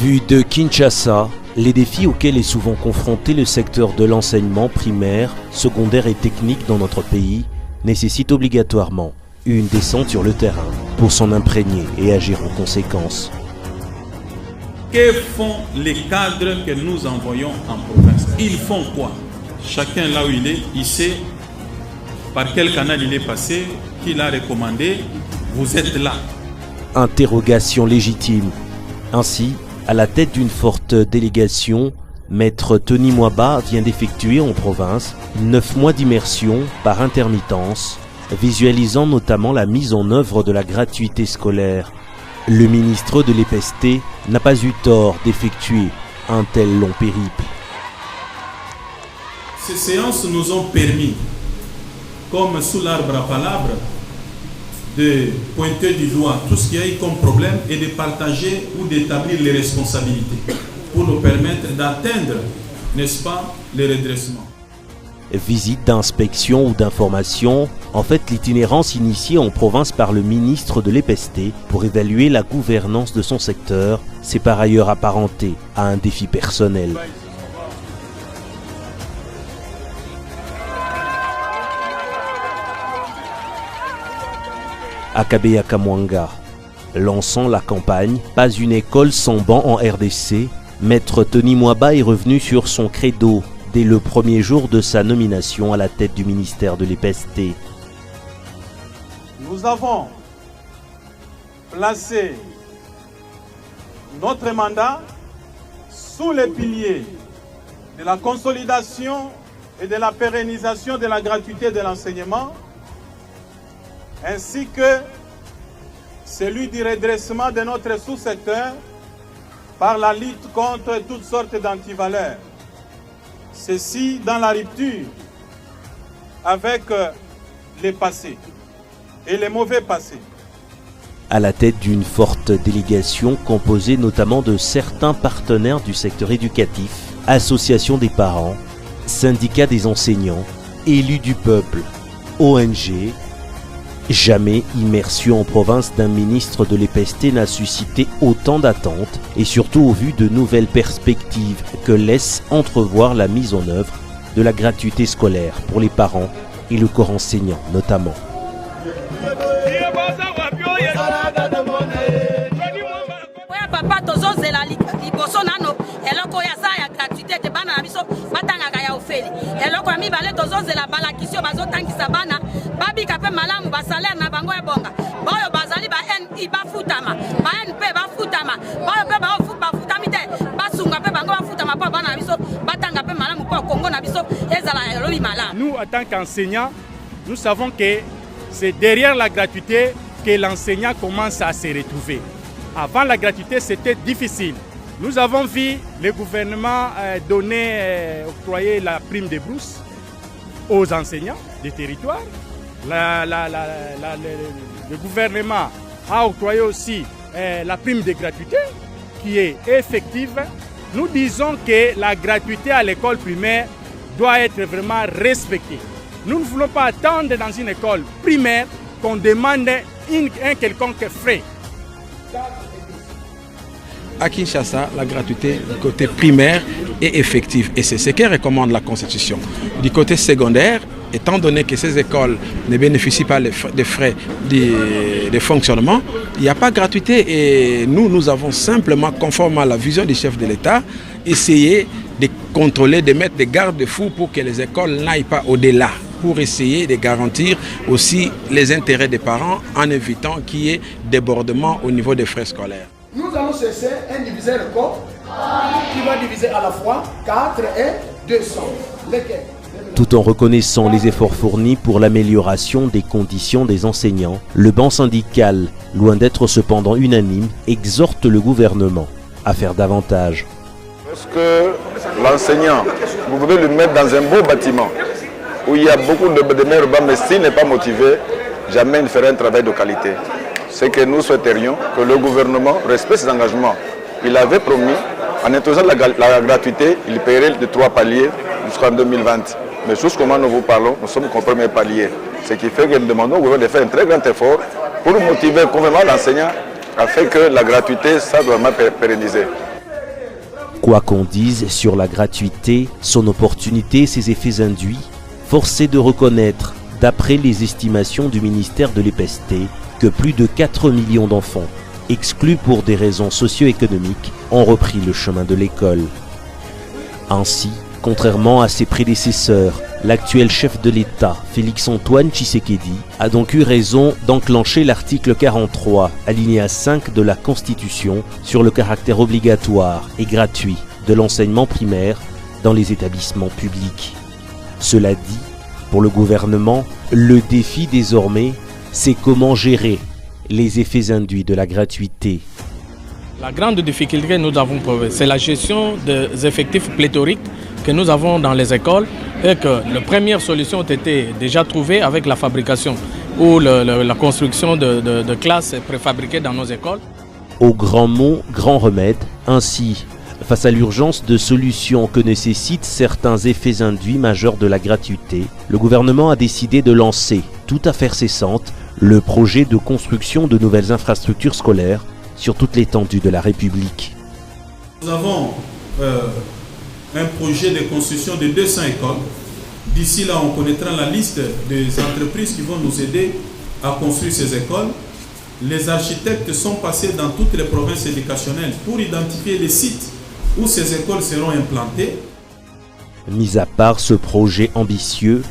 Vu de Kinshasa, les défis auxquels est souvent confronté le secteur de l'enseignement primaire, secondaire et technique dans notre pays nécessitent obligatoirement une descente sur le terrain pour s'en imprégner et agir en conséquence. Que font les cadres que nous envoyons en province? Ils font quoi? Chacun là où il est, il sait par quel canal il est passé, qui l'a recommandé, vous êtes là. Interrogation légitime. Ainsi, à la tête d'une forte délégation, Maître Tony Mwaba vient d'effectuer en province 9 mois d'immersion par intermittence, visualisant notamment la mise en œuvre de la gratuité scolaire. Le ministre de l'EPST n'a pas eu tort d'effectuer un tel long périple. Ces séances nous ont permis, comme sous l'arbre à palabres, de pointer du doigt tout ce qu'il y a eu comme problème et de partager ou d'établir les responsabilités pour nous permettre d'atteindre, n'est-ce pas, le redressement. Visite d'inspection ou d'information, en fait l'itinérance initiée en province par le ministre de l'EPST pour évaluer la gouvernance de son secteur, s'est par ailleurs apparenté à un défi personnel. À Kabeya Kamwanga, lançant la campagne « Pas une école sans banc en RDC », Maître Tony Mwaba est revenu sur son credo dès le premier jour de sa nomination à la tête du ministère de l'EPST. Nous avons placé notre mandat sous les piliers de la consolidation et de la pérennisation de la gratuité de l'enseignement, ainsi que celui du redressement de notre sous-secteur par la lutte contre toutes sortes d'antivaleurs. Ceci dans la rupture avec les passés et les mauvais passés. À la tête d'une forte délégation composée notamment de certains partenaires du secteur éducatif, associations des parents, syndicats des enseignants, élus du peuple, ONG, jamais immersion en province d'un ministre de l'EPST n'a suscité autant d'attentes et surtout au vu de nouvelles perspectives que laisse entrevoir la mise en œuvre de la gratuité scolaire pour les parents et le corps enseignant notamment. Nous, en tant qu'enseignants, nous savons que c'est derrière la gratuité que l'enseignant commence à se retrouver. Avant la gratuité, c'était difficile. Nous avons vu le gouvernement octroyer la prime de brousse aux enseignants des territoires. Le gouvernement a octroyé aussi la prime de gratuité qui est effective. Nous disons que la gratuité à l'école primaire doit être vraiment respectée. Nous ne voulons pas attendre dans une école primaire qu'on demande un quelconque frais. À Kinshasa, la gratuité du côté primaire est effective et c'est ce que recommande la Constitution. Du côté secondaire, étant donné que ces écoles ne bénéficient pas des frais de fonctionnement, il n'y a pas de gratuité et nous avons simplement, conformément à la vision du chef de l'État, essayé de contrôler, de mettre des garde-fous pour que les écoles n'aillent pas au-delà, pour essayer de garantir aussi les intérêts des parents en évitant qu'il y ait débordement au niveau des frais scolaires. Nous allons chercher un diviseur qui va diviser à la fois 4 et 200. Tout en reconnaissant les efforts fournis pour l'amélioration des conditions des enseignants, le banc syndical, loin d'être cependant unanime, exhorte le gouvernement à faire davantage. Parce que l'enseignant, vous pouvez le mettre dans un beau bâtiment où il y a beaucoup de meilleurs bancs, mais s'il n'est pas motivé, jamais il ne fera un travail de qualité. C'est que nous souhaiterions que le gouvernement respecte ses engagements. Il avait promis, en introduisant la gratuité, il paierait de 3 paliers jusqu'en 2020. Mais jusqu'au nous vous parlons, nous sommes qu'au premier palier. Ce qui fait que nous demandons au gouvernement de faire un très grand effort pour motiver complètement l'enseignant afin que la gratuité, ça doit être pérennisé. Quoi qu'on dise sur la gratuité, son opportunité et ses effets induits, force est de reconnaître, d'après les estimations du ministère de l'EPST, que plus de 4 millions d'enfants, exclus pour des raisons socio-économiques, ont repris le chemin de l'école. Ainsi, contrairement à ses prédécesseurs, l'actuel chef de l'État, Félix-Antoine Tshisekedi, a donc eu raison d'enclencher l'article 43, alinéa 5 de la Constitution sur le caractère obligatoire et gratuit de l'enseignement primaire dans les établissements publics. Cela dit, pour le gouvernement, le défi désormais, c'est comment gérer les effets induits de la gratuité. La grande difficulté que nous avons trouvée, c'est la gestion des effectifs pléthoriques que nous avons dans les écoles et que la première solution a été déjà trouvée avec la fabrication ou la construction de classes préfabriquées dans nos écoles. Au grand mot, grand remède. Ainsi, face à l'urgence de solutions que nécessitent certains effets induits majeurs de la gratuité, le gouvernement a décidé de lancer, tout affaire cessante, le projet de construction de nouvelles infrastructures scolaires sur toute l'étendue de la République. Nous avons un projet de construction de 200 écoles. D'ici là, on connaîtra la liste des entreprises qui vont nous aider à construire ces écoles. Les architectes sont passés dans toutes les provinces éducationnelles pour identifier les sites où ces écoles seront implantées. Mis à part ce projet ambitieux,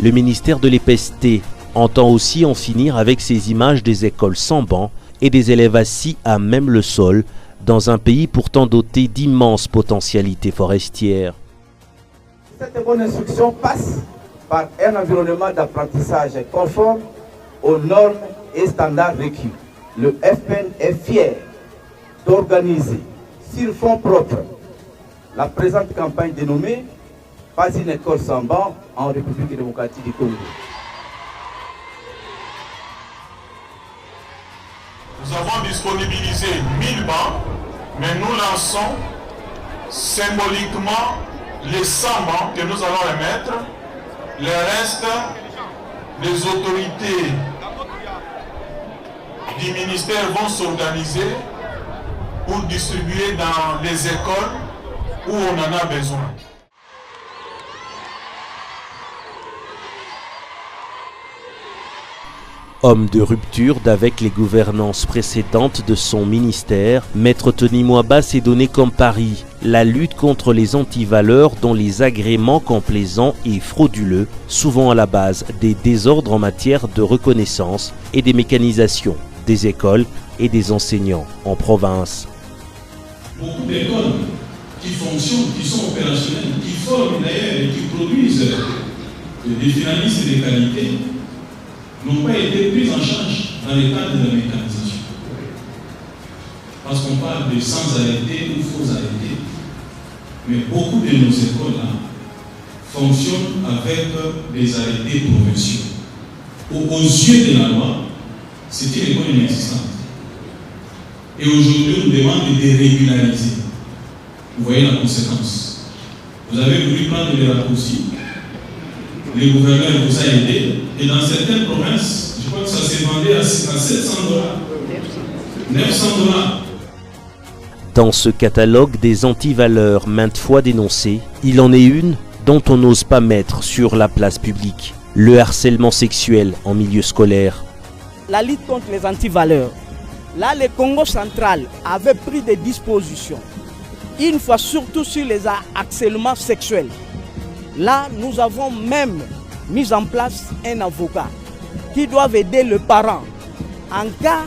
le ministère de l'EPST entend aussi en finir avec ces images des écoles sans bancs et des élèves assis à même le sol dans un pays pourtant doté d'immenses potentialités forestières. Cette bonne instruction passe par un environnement d'apprentissage conforme aux normes et standards requis. Le FPN est fier d'organiser sur fonds propres la présente campagne dénommée « Pas une école sans banc en République démocratique du Congo ». Nous avons disponibilisé 1000 bancs, mais nous lançons symboliquement les 100 bancs que nous allons remettre. Le reste, les autorités du ministère vont s'organiser pour distribuer dans les écoles où on en a besoin. Homme de rupture d'avec les gouvernances précédentes de son ministère, Maître Tony Mwaba s'est donné comme pari la lutte contre les antivaleurs dont les agréments complaisants et frauduleux, souvent à la base des désordres en matière de reconnaissance et des mécanisations des écoles et des enseignants en province. Beaucoup d'écoles qui fonctionnent, qui sont opérationnelles, qui forment d'ailleurs et qui produisent des finalistes de qualité, n'ont pas été prises en charge dans le cadre de la mécanisation. Parce qu'on parle de sans arrêtés ou faux arrêtés. Mais beaucoup de nos écoles-là fonctionnent avec des arrêtés provinciaux. Aux yeux de la loi, c'est une école inexistante. Et aujourd'hui, on nous demande de dérégulariser. Vous voyez la conséquence. Vous avez voulu prendre les raccourcis. Le gouverneur vous a aidé. Et dans certaines provinces, je crois que ça s'est vendu à $700. $900. Dans ce catalogue des antivaleurs maintes fois dénoncées, il en est une dont on n'ose pas mettre sur la place publique, le harcèlement sexuel en milieu scolaire. La lutte contre les antivaleurs. Là, le Congo central avait pris des dispositions, une fois surtout sur les harcèlements sexuels. Là, nous avons même mis en place un avocat qui doit aider le parent en cas,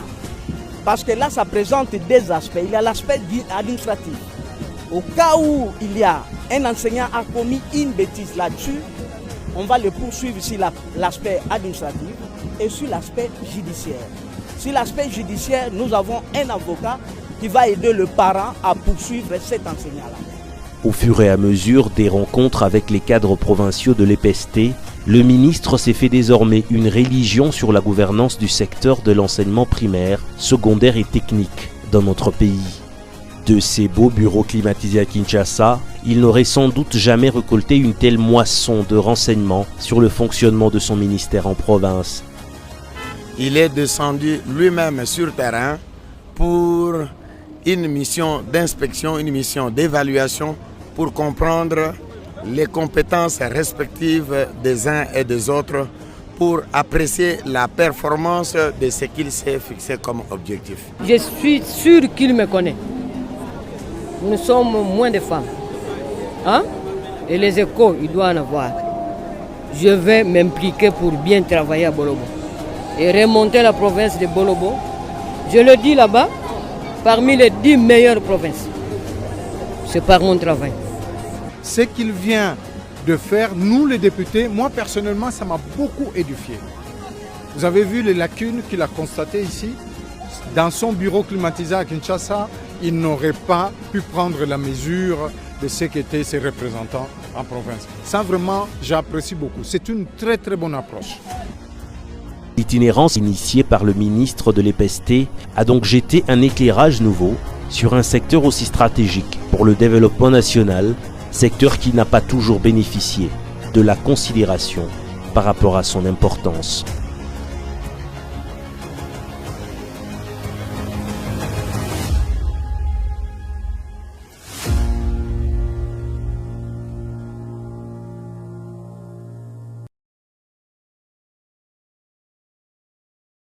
parce que là, ça présente deux aspects. Il y a l'aspect administratif. Au cas où il y a un enseignant a commis une bêtise là-dessus, on va le poursuivre sur l'aspect administratif et sur l'aspect judiciaire. Sur l'aspect judiciaire, nous avons un avocat qui va aider le parent à poursuivre cet enseignant-là. Au fur et à mesure des rencontres avec les cadres provinciaux de l'EPST, le ministre s'est fait désormais une religion sur la gouvernance du secteur de l'enseignement primaire, secondaire et technique dans notre pays. De ces beaux bureaux climatisés à Kinshasa, il n'aurait sans doute jamais récolté une telle moisson de renseignements sur le fonctionnement de son ministère en province. Il est descendu lui-même sur terrain pour une mission d'inspection, une mission d'évaluation pour comprendre les compétences respectives des uns et des autres pour apprécier la performance de ce qu'il s'est fixé comme objectif. Je suis sûr qu'il me connaît. Nous sommes moins de femmes. Hein? Et les échos, il doit en avoir. Je vais m'impliquer pour bien travailler à Bolobo et remonter la province de Bolobo. Je le dis là-bas, parmi les 10 meilleures provinces. C'est par mon travail. Ce qu'il vient de faire, nous les députés, moi personnellement, ça m'a beaucoup édifié. Vous avez vu les lacunes qu'il a constatées ici. Dans son bureau climatisé à Kinshasa, il n'aurait pas pu prendre la mesure de ce qu'étaient ses représentants en province. Ça vraiment, j'apprécie beaucoup. C'est une très très bonne approche. L'itinérance initiée par le ministre de l'EPST a donc jeté un éclairage nouveau sur un secteur aussi stratégique pour le développement national, secteur qui n'a pas toujours bénéficié de la considération par rapport à son importance.